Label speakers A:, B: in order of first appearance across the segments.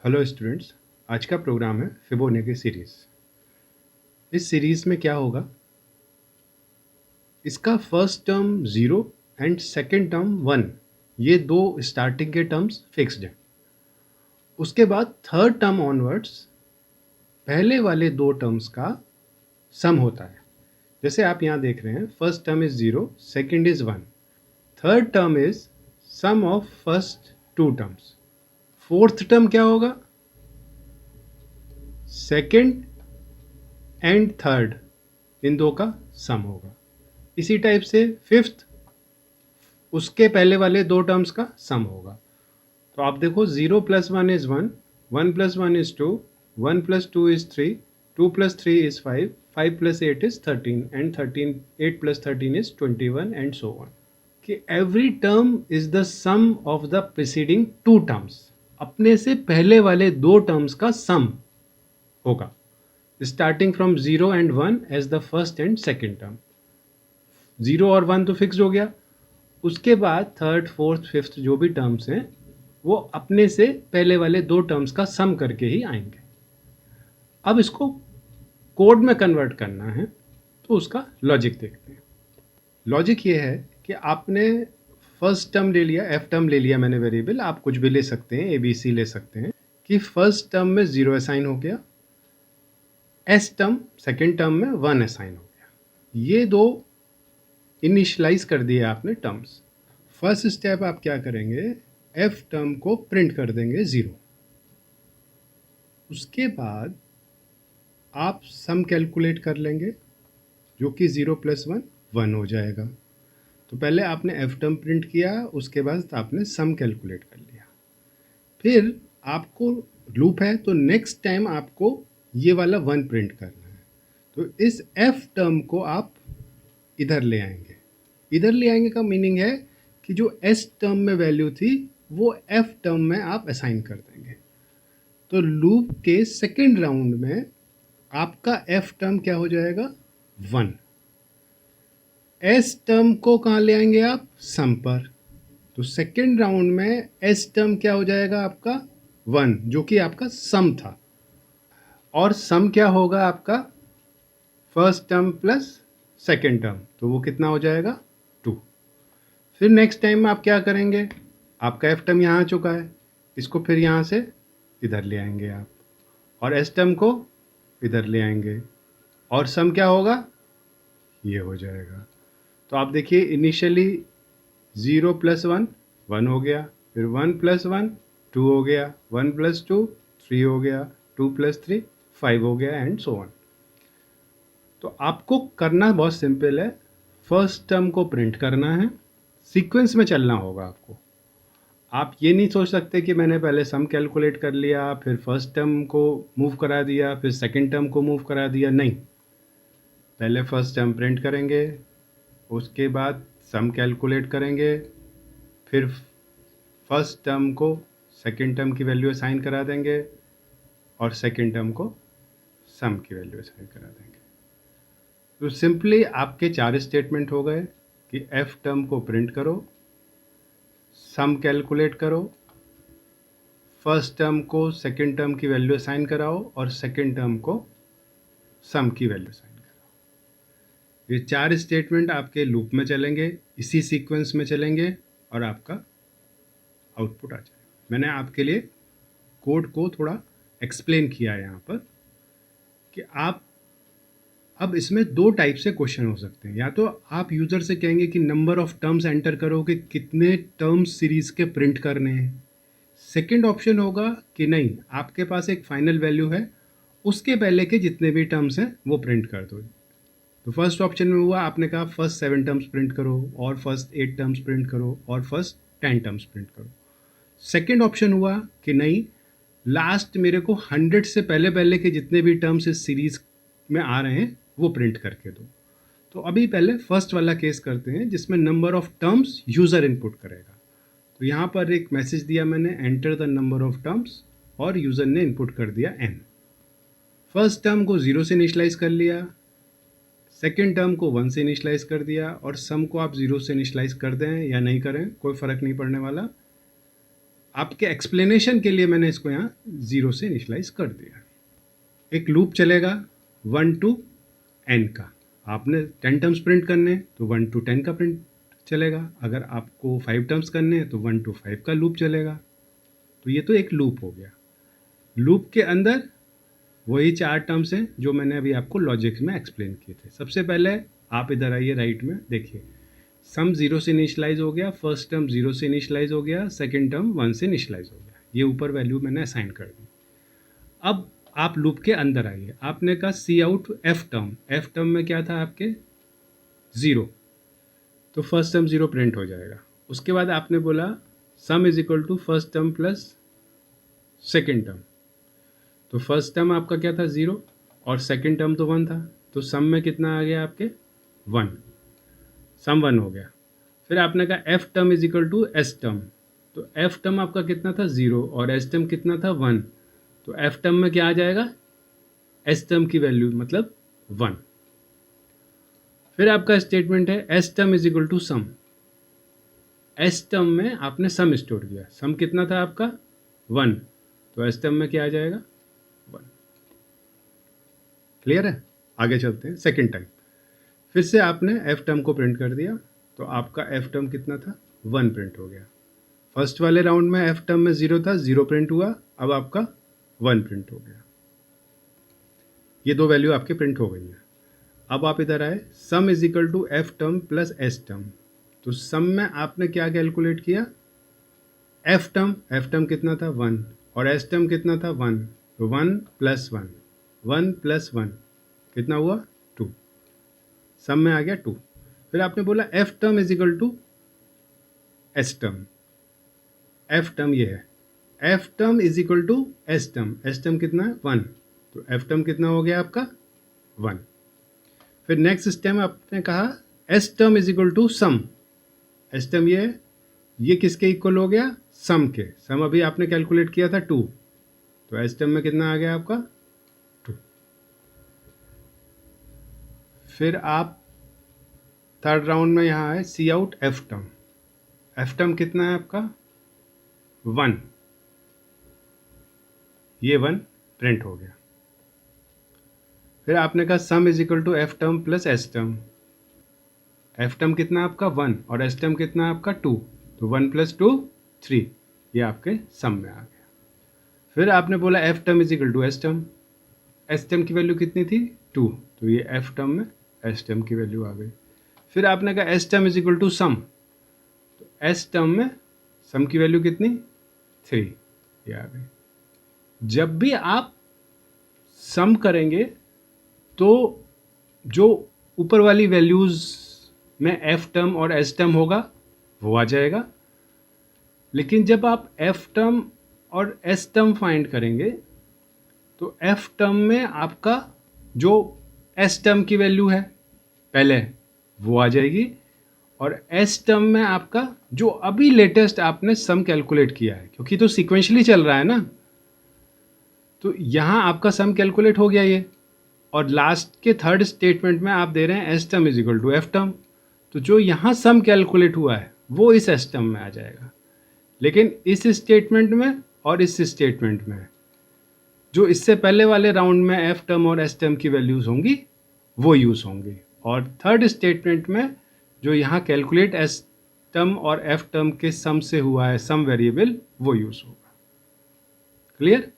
A: Hello students. आज का programme है फिबोनाची सीरीज़। इस सीरीज़ में क्या होगा, इसका first term 0 and second term 1, ये दो स्टार्टिंग के टर्म्स फिक्स्ड हैं। उसके बाद थर्ड टर्म ऑनवर्ड्स पहले वाले दो टर्म्स का सम होता है। जैसे आप यहाँ देख रहे हैं, first term is 0, second is 1, third term is sum of first two terms. Fourth term क्या होगा, सेकंड एंड थर्ड इन दो का सम होगा। इसी टाइप से फिफ्थ, उसके पहले वाले दो टर्म्स का सम होगा। तो आप देखो, 0 + 1 is 1, 1 + 1 is 2, 1 + 2 is 3, 2 + 3 is 5, 5 + 8 is 13, and 8 + 13 is 21, and so on. कि every term is the sum of the preceding two terms. अपने से पहले वाले दो टर्म्स का सम होगा, starting from 0 and 1 as the first and second term. 0 और 1 तो फिक्स हो गया। उसके बाद थर्ड, फोर्थ, फिफ्थ जो भी टर्म्स हैं वो अपने से पहले वाले दो टर्म्स का सम करके ही आएंगे। अब इसको कोड में कन्वर्ट करना है, तो उसका लॉजिक देखते हैं। लॉजिक ये है कि आपने फर्स्ट टर्म ले लिया, एफ टर्म ले लिया मैंने वेरिएबल, आप कुछ भी ले सकते हैं, ए बी सी ले सकते हैं। कि फर्स्ट टर्म में 0 असाइन हो गया, एस टर्म सेकेंड टर्म में 1 असाइन हो गया। ये दो इनिशलाइज कर दिए आपने टर्म्स। फर्स्ट स्टेप आप क्या करेंगे, एफ टर्म को प्रिंट कर देंगे 0। उसके बाद आप सम कैलकुलेट कर लेंगे, जो कि 0 + 1 1 हो जाएगा। तो पहले आपने एफ टर्म प्रिंट किया, उसके बाद आपने सम कैलकुलेट कर लिया। फिर आपको लूप है, तो नेक्स्ट टाइम आपको ये वाला 1 प्रिंट करना है। तो इस एफ टर्म को आप इधर ले आएंगे। इधर ले आएंगे का मीनिंग है कि जो एस टर्म में वैल्यू थी वो एफ टर्म में आप असाइन कर देंगे। तो लूप के सेकेंड राउंड में आपका एफ टर्म क्या हो जाएगा, 1। एस टर्म को कहाँ ले आएंगे आप, सम पर। तो सेकेंड राउंड में एस टर्म क्या हो जाएगा आपका, 1, जो कि आपका सम था। और सम क्या होगा आपका, first term plus second term, तो वो कितना हो जाएगा, 2। फिर नेक्स्ट टाइम आप क्या करेंगे, आपका एफ टर्म यहाँ आ चुका है, इसको फिर यहाँ से इधर ले आएंगे आप, और एस टर्म को इधर ले आएंगे, और सम क्या होगा, ये हो जाएगा। तो आप देखिए, इनिशियली 0 + 1 1 हो गया, फिर 1 + 1 2 हो गया, 1 + 2 3 हो गया, 2 + 3 5 हो गया, एंड सो ऑन। तो आपको करना बहुत सिंपल है, फर्स्ट टर्म को प्रिंट करना है, सीक्वेंस में चलना होगा आपको। आप ये नहीं सोच सकते कि मैंने पहले सम कैलकुलेट कर लिया, फिर फर्स्ट टर्म को मूव करा दिया, फिर सेकंड टर्म को मूव करा दिया। नहीं, पहले फर्स्ट टर्म प्रिंट करेंगे, उसके बाद सम कैलकुलेट करेंगे, फिर फर्स्ट टर्म को सेकंड टर्म की वैल्यू असाइन करा देंगे, और सेकंड टर्म को सम की वैल्यू असाइन करा देंगे। तो सिंपली आपके 4 स्टेटमेंट हो गए कि एफ टर्म को प्रिंट करो, सम कैलकुलेट करो, फर्स्ट टर्म को सेकंड टर्म की वैल्यू असाइन कराओ, और सेकंड टर्म को सम की वैल्यू असाइन कराओ। ये 4 स्टेटमेंट आपके लूप में चलेंगे, इसी सीक्वेंस में चलेंगे, और आपका आउटपुट आ जाएगा। मैंने आपके लिए कोड को थोड़ा एक्सप्लेन किया है यहाँ पर, कि आप अब इसमें दो टाइप से क्वेश्चन हो सकते हैं। या तो आप यूज़र से कहेंगे कि नंबर ऑफ टर्म्स एंटर करो, कि कितने टर्म्स सीरीज़ के प्रिंट करने हैं। सेकंड ऑप्शन होगा कि नहीं, आपके पास एक फाइनल वैल्यू है, उसके पहले के जितने भी टर्म्स हैं वो प्रिंट कर दो। तो फर्स्ट ऑप्शन में हुआ, आपने कहा फर्स्ट 7 टर्म्स प्रिंट करो, और फर्स्ट 8 टर्म्स प्रिंट करो, और फर्स्ट 10 टर्म्स प्रिंट करो। सेकंड ऑप्शन हुआ कि नहीं, लास्ट मेरे को 100 से पहले पहले के जितने भी टर्म्स इस सीरीज़ में आ रहे हैं वो प्रिंट करके दो। तो अभी पहले फर्स्ट वाला केस करते हैं, जिसमें number of terms user input करेगा। तो यहाँ पर एक मैसेज दिया मैंने, enter the number of terms, और यूज़र ने इनपुट कर दिया n। फर्स्ट टर्म को 0 से इनिशलाइज कर लिया, सेकेंड टर्म को 1 से इनिशलाइज कर दिया, और सम को आप 0 से इनिशलाइज कर दें या नहीं करें, कोई फ़र्क नहीं पड़ने वाला। आपके एक्सप्लेनेशन के लिए मैंने इसको यहाँ 0 से इनिशलाइज कर दिया। एक लूप चलेगा 1 to n का। आपने 10 टर्म्स प्रिंट करने तो 1 to 10 का प्रिंट चलेगा। अगर आपको 5 टर्म्स करने हैं तो 1 to 5 का लूप चलेगा। तो ये तो एक लूप हो गया। लूप के अंदर वही 4 टर्म्स हैं जो मैंने अभी आपको लॉजिक में एक्सप्लेन किए थे। सबसे पहले आप इधर आइए राइट में, देखिए सम 0 से इनिशलाइज हो गया, फर्स्ट टर्म 0 से इनिशलाइज हो गया, सेकेंड टर्म 1 से इनिशलाइज हो गया। ये ऊपर वैल्यू मैंने असाइन कर दी। अब आप लूप के अंदर आइए। आपने कहा सी आउट एफ टर्म में क्या था आपके 0, तो फर्स्ट टर्म 0 प्रिंट हो जाएगा। उसके बाद आपने बोला sum is equal to first term plus second term, तो फर्स्ट टर्म आपका क्या था 0 और सेकेंड टर्म तो 1 था, तो सम में कितना आ गया आपके 1, सम 1 हो गया। फिर आपने कहा F term is equal to S term, तो एफ टर्म आपका कितना था 0 और एस टर्म कितना था 1, तो एफ टर्म में क्या आ जाएगा एस टर्म की वैल्यू मतलब 1। फिर आपका स्टेटमेंट है S term is equal to sum. S term में आपने सम स्टोर किया, सम कितना था आपका 1, तो एस टर्म में क्या आ जाएगा 1। क्लियर है? आगे चलते हैं सेकेंड टाइम। फिर से आपने एफ टर्म को प्रिंट कर दिया, तो आपका एफ टर्म कितना था 1 प्रिंट हो गया। फर्स्ट वाले राउंड में एफ टर्म में 0 था, 0 प्रिंट हुआ, अब आपका 1 प्रिंट हो गया। ये दो वैल्यू आपके प्रिंट हो गई हैं। अब आप इधर आए, sum is equal to F term plus S term, तो सम में आपने क्या कैलकुलेट किया एफ टर्म कितना था 1 और एस टर्म कितना था 1, तो 1 प्लस 1, 1 प्लस 1 कितना हुआ 2, सम में आ गया 2। फिर आपने बोला F term is equal to S term, F term ये है, F term is equal to S term कितना है 1, तो एफ टर्म कितना हो गया आपका 1। फिर नेक्स्ट स्टेप आपने कहा S term is equal to sum, S term ये है, ये किसके इक्वल हो गया सम के, सम अभी आपने कैलकुलेट किया था 2, तो एस टर्म में कितना आ गया आपका 2। फिर आप थर्ड राउंड में यहाँ है सी आउट एफ टर्म कितना है आपका 1, ये 1 प्रिंट हो गया। फिर आपने कहा sum is equal to F term plus S term, F term कितना आपका 1 और एस टर्म कितना आपका 2, तो 1 प्लस 2 3, ये आपके सम में आ गया। फिर आपने बोला F term is equal to S term की वैल्यू कितनी थी 2, तो ये एफ टर्म में एस टर्म की वैल्यू आ गई। फिर आपने कहा S term is equal to sum, तो एस टर्म में सम की वैल्यू कितनी 3, ये आ गई। जब भी आप सम करेंगे तो जो ऊपर वाली वैल्यूज़ में एफ टर्म और एस टर्म होगा वो आ जाएगा, लेकिन जब आप एफ टर्म और एस टर्म फाइंड करेंगे तो एफ टर्म में आपका जो एस टर्म की वैल्यू है पहले वो आ जाएगी, और एस टर्म में आपका जो अभी लेटेस्ट आपने सम कैलकुलेट किया है, क्योंकि तो सीक्वेंशली चल रहा है ना, तो यहाँ आपका सम कैलकुलेट हो गया ये, और लास्ट के थर्ड स्टेटमेंट में आप दे रहे हैं S term is equal to F term, तो जो यहाँ सम कैलकुलेट हुआ है वो इस एस टर्म में आ जाएगा। लेकिन इस स्टेटमेंट में और इस स्टेटमेंट में जो इससे पहले वाले राउंड में एफ टर्म और एस टर्म की वैल्यूज़ होंगी वो यूज़ होंगी, और थर्ड स्टेटमेंट में जो यहाँ कैलकुलेट एस टर्म और एफ टर्म के सम से हुआ है सम वेरिएबल वो यूज़ होगा। क्लियर?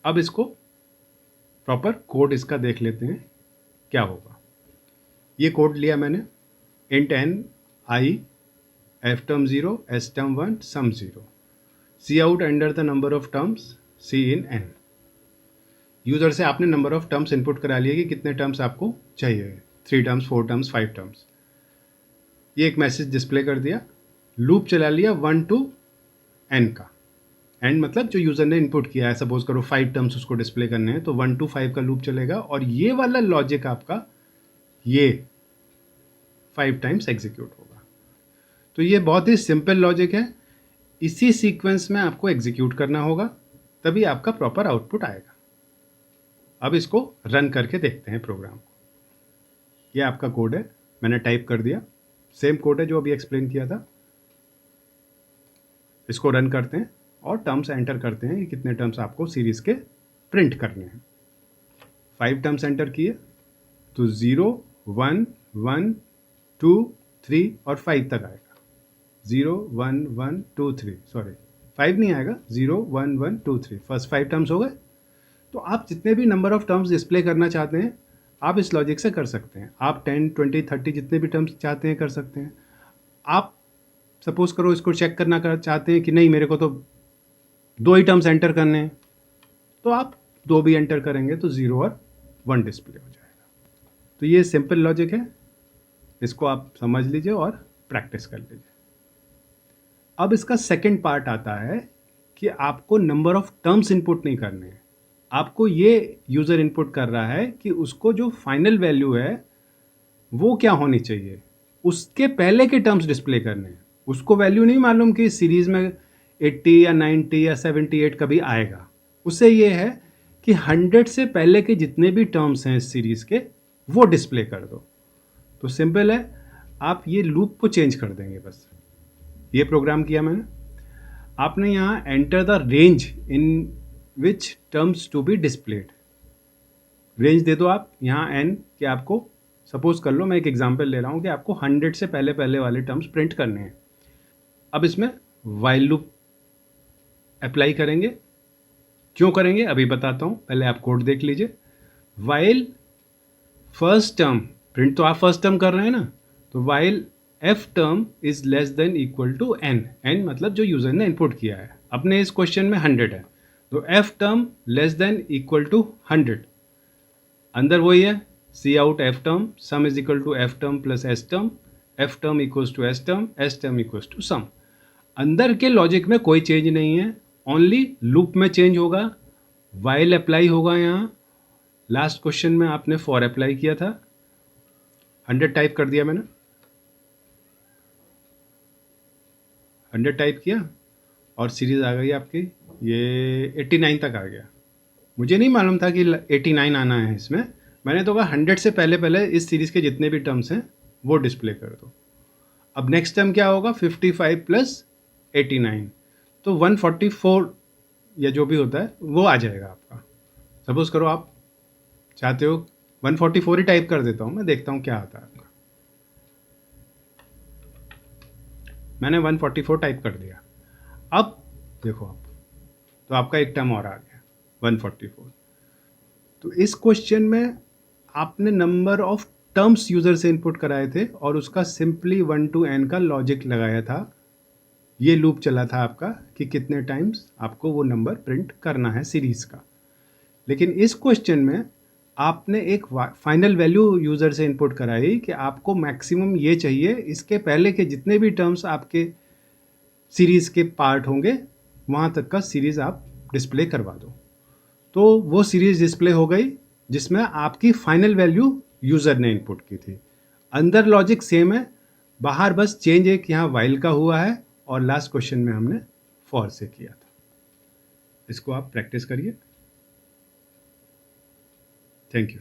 A: अब इसको प्रॉपर कोड इसका देख लेते हैं क्या होगा। ये कोड लिया मैंने, int N I F term 0 S term 1 sum 0, cout enter the number of terms cin N. User से आपने नंबर ऑफ टर्म्स इनपुट करा लिया कि कितने टर्म्स आपको चाहिए, 3 टर्म्स 4 टर्म्स 5 टर्म्स। ये एक मैसेज डिस्प्ले कर दिया, लूप चला लिया 1 to n का, एंड मतलब जो यूज़र ने इनपुट किया है, सपोज करो 5 टर्म्स उसको डिस्प्ले करने हैं तो 1 to 5 का लूप चलेगा, और ये वाला लॉजिक आपका ये 5 टाइम्स एग्जीक्यूट होगा। तो ये बहुत ही सिंपल लॉजिक है, इसी सीक्वेंस में आपको एग्जीक्यूट करना होगा, तभी आपका प्रॉपर आउटपुट आएगा। अब इसको रन करके देखते हैं प्रोग्राम को। ये आपका कोड है, मैंने टाइप कर दिया, सेम कोड है जो अभी एक्सप्लेन किया था। इसको रन करते हैं और टर्म्स एंटर करते हैं कि कितने टर्म्स आपको सीरीज़ के प्रिंट करने हैं। 5 टर्म्स एंटर किए तो 0, 1, 1, 2, 3 और 5 तक आएगा। 0, 1, 1, 2, 3, सॉरी 5 नहीं आएगा, 0, 1, 1, 2, 3, फर्स्ट 5 टर्म्स हो गए। तो आप जितने भी नंबर ऑफ टर्म्स डिस्प्ले करना चाहते हैं आप इस लॉजिक से कर सकते हैं। आप 10, 20, 30 जितने भी टर्म्स चाहते हैं कर सकते हैं। आप सपोज करो इसको चेक करना चाहते हैं कि नहीं मेरे को तो 2 ही टर्म्स एंटर करने हैं, तो आप 2 भी एंटर करेंगे तो 0 और 1 डिस्प्ले हो जाएगा। तो ये सिंपल लॉजिक है, इसको आप समझ लीजिए और प्रैक्टिस कर लीजिए। अब इसका सेकंड पार्ट आता है कि आपको नंबर ऑफ टर्म्स इनपुट नहीं करने हैं। आपको ये यूज़र इनपुट कर रहा है कि उसको जो फाइनल वैल्यू है वो क्या होनी चाहिए, उसके पहले के टर्म्स डिस्प्ले करने हैं। उसको वैल्यू नहीं मालूम कि सीरीज़ में 80 या 90 या 78 कभी आएगा। उससे ये है कि 100 से पहले के जितने भी टर्म्स हैं इस सीरीज़ के वो डिस्प्ले कर दो। तो सिंपल है, आप ये लूप को चेंज कर देंगे बस। ये प्रोग्राम किया मैंने। आपने यहाँ enter the range in which terms to be displayed, range दे दो आप यहाँ n कि आपको, सपोज कर लो मैं एक एग्जांपल ले रहा हूँ कि आपको 100 से पहले पहले वाले टर्म्स प्रिंट करने हैं। अब इसमें वाइल लूप अप्लाई करेंगे। क्यों करेंगे अभी बताता हूँ, पहले आप कोड देख लीजिए। वाइल फर्स्ट टर्म, प्रिंट तो आप फर्स्ट टर्म कर रहे हैं ना, तो while F term is less than equal to N, N मतलब जो यूज़र ने इनपुट किया है। अपने इस क्वेश्चन में 100 है, तो F term less than equal to 100। अंदर वही है, cout F term, sum is equal to F term plus S term, F term equals to S term equals to sum. अंदर के लॉजिक में कोई चेंज नहीं है, ओनली लूप में चेंज होगा। वाइल अप्लाई होगा यहाँ। लास्ट क्वेश्चन में आपने फॉर अप्लाई किया था, 100 टाइप कर दिया मैंने, 100 टाइप किया और सीरीज आ गई आपकी, ये 89 तक आ गया। मुझे नहीं मालूम था कि 89 आना है इसमें, मैंने तो कहा 100 से पहले पहले इस सीरीज़ के जितने भी टर्म्स हैं वो डिस्प्ले कर दो। अब नेक्स्ट टर्म क्या होगा, 55 प्लस 89, तो 144 या जो भी होता है वो आ जाएगा आपका। सपोज करो आप चाहते हो 144 ही टाइप कर देता हूँ मैं, देखता हूँ क्या आता है आपका। मैंने 144 टाइप कर दिया। अब देखो आप, तो आपका एक टर्म और आ गया 144। तो इस क्वेश्चन में आपने नंबर ऑफ टर्म्स यूज़र से इनपुट कराए थे और उसका सिंपली 1 to n का लॉजिक लगाया था। ये लूप चला था आपका कि कितने टाइम्स आपको वो नंबर प्रिंट करना है सीरीज़ का। लेकिन इस क्वेश्चन में आपने एक फाइनल वैल्यू यूज़र से इनपुट कराई कि आपको मैक्सिमम ये चाहिए, इसके पहले के जितने भी टर्म्स आपके सीरीज़ के पार्ट होंगे वहाँ तक का सीरीज़ आप डिस्प्ले करवा दो। तो वो सीरीज़ डिस्प्ले हो गई जिसमें आपकी फाइनल वैल्यू यूज़र ने इनपुट की थी। अंदर लॉजिक सेम है, बाहर बस चेंज एक यहाँ वाइल का हुआ है और लास्ट क्वेश्चन में हमने फॉर से किया था। इसको आप प्रैक्टिस करिए। Thank you.